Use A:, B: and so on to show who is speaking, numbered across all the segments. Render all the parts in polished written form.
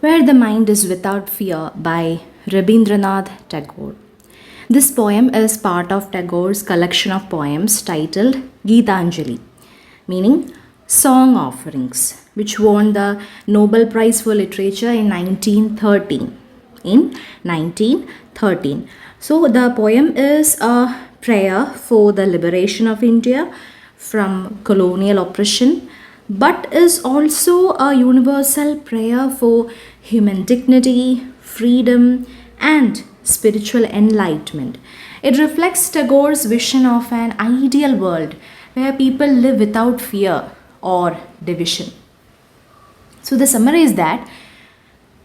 A: Where the Mind is Without Fear by Rabindranath Tagore. This poem is part of Tagore's collection of poems titled Geetanjali, meaning Song Offerings, which won the Nobel Prize for Literature in 1913. In 1913. So the poem is a prayer for the liberation of India from colonial oppression, but is also a universal prayer for human dignity, freedom, and spiritual enlightenment. It reflects Tagore's vision of an ideal world where people live without fear or division. So, the summary is that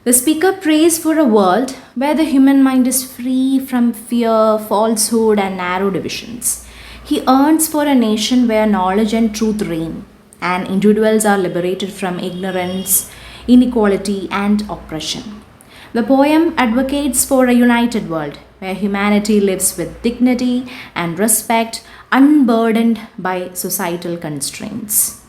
A: the speaker prays for a world where the human mind is free from fear, falsehood, and narrow divisions. He yearns for a nation where knowledge and truth reign, and individuals are liberated from ignorance, inequality, and oppression. The poem advocates for a united world where humanity lives with dignity and respect, unburdened by societal constraints.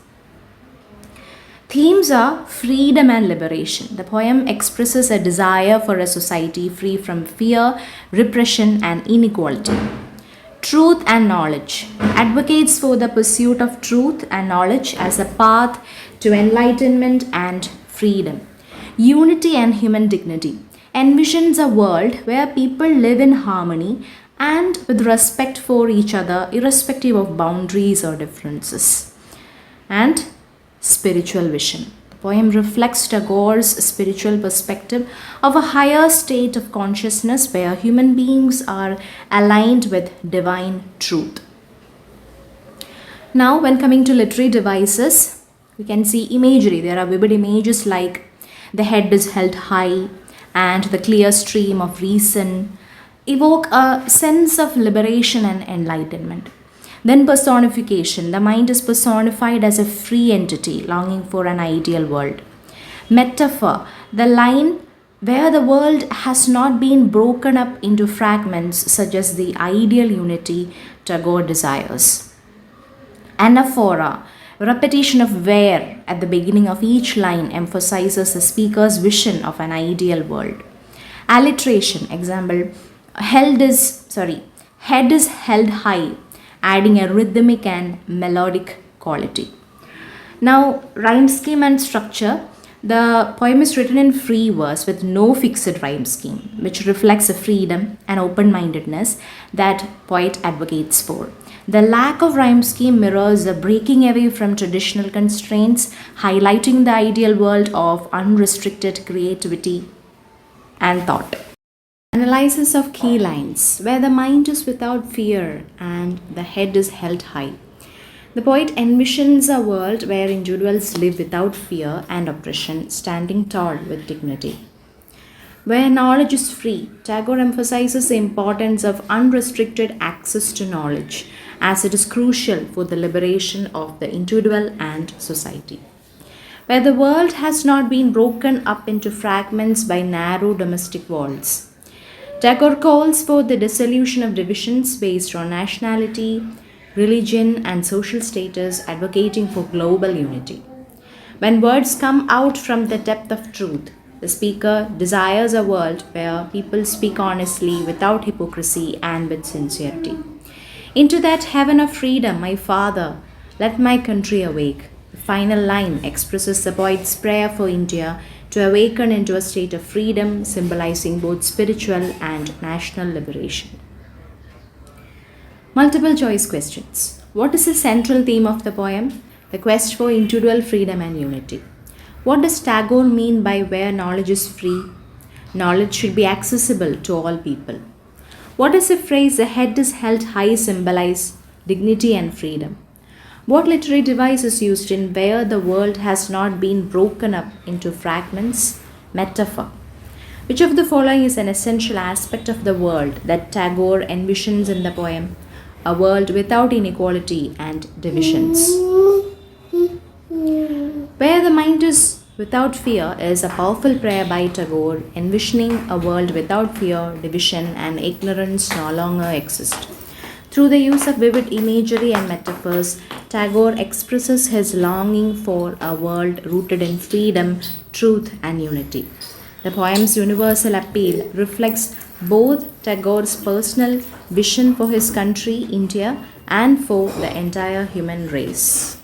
A: Themes are freedom and liberation. The poem expresses a desire for a society free from fear, repression, and inequality. Truth and knowledge advocates for the pursuit of truth and knowledge as a path to enlightenment and freedom. Unity and human dignity envisions a world where people live in harmony and with respect for each other, irrespective of boundaries or differences. And spiritual vision. The poem reflects Tagore's spiritual perspective of a higher state of consciousness where human beings are aligned with divine truth. Now, when coming to literary devices, we can see imagery. There are vivid images like the head is held high and the clear stream of reason evoke a sense of liberation and enlightenment. Then personification. The mind is personified as a free entity longing for an ideal world. Metaphor. The line where the world has not been broken up into fragments such as the ideal unity Tagore desires. Anaphora. Repetition of where at the beginning of each line emphasizes the speaker's vision of an ideal world. Alliteration. Example. Head is held high, adding a rhythmic and melodic quality. Now, rhyme scheme and structure. The poem is written in free verse with no fixed rhyme scheme, which reflects a freedom and open mindedness that poet advocates for. The lack of rhyme scheme mirrors the breaking away from traditional constraints, highlighting the ideal world of unrestricted creativity and thought. Analysis of key lines. Where the mind is without fear and the head is held high. The poet envisions a world where individuals live without fear and oppression, standing tall with dignity. Where knowledge is free, Tagore emphasizes the importance of unrestricted access to knowledge, as it is crucial for the liberation of the individual and society. Where the world has not been broken up into fragments by narrow domestic walls, Tagore calls for the dissolution of divisions based on nationality, religion, and social status, advocating for global unity. When words come out from the depth of truth, the speaker desires a world where people speak honestly, without hypocrisy, and with sincerity. Into that heaven of freedom, my Father, let my country awake. The final line expresses the poet's prayer for India to awaken into a state of freedom, symbolizing both spiritual and national liberation. Multiple choice questions. What is the central theme of the poem? The quest for individual freedom and unity. What does Tagore mean by where knowledge is free? Knowledge should be accessible to all people. What does the phrase the head is held high symbolize? Dignity and freedom. What literary device is used in where the world has not been broken up into fragments? Metaphor. Which of the following is an essential aspect of the world that Tagore envisions in the poem? A world without inequality and divisions. Where the mind is without fear is a powerful prayer by Tagore, envisioning a world without fear, division, and ignorance no longer exist. Through the use of vivid imagery and metaphors, Tagore expresses his longing for a world rooted in freedom, truth, and unity. The poem's universal appeal reflects both Tagore's personal vision for his country, India, and for the entire human race.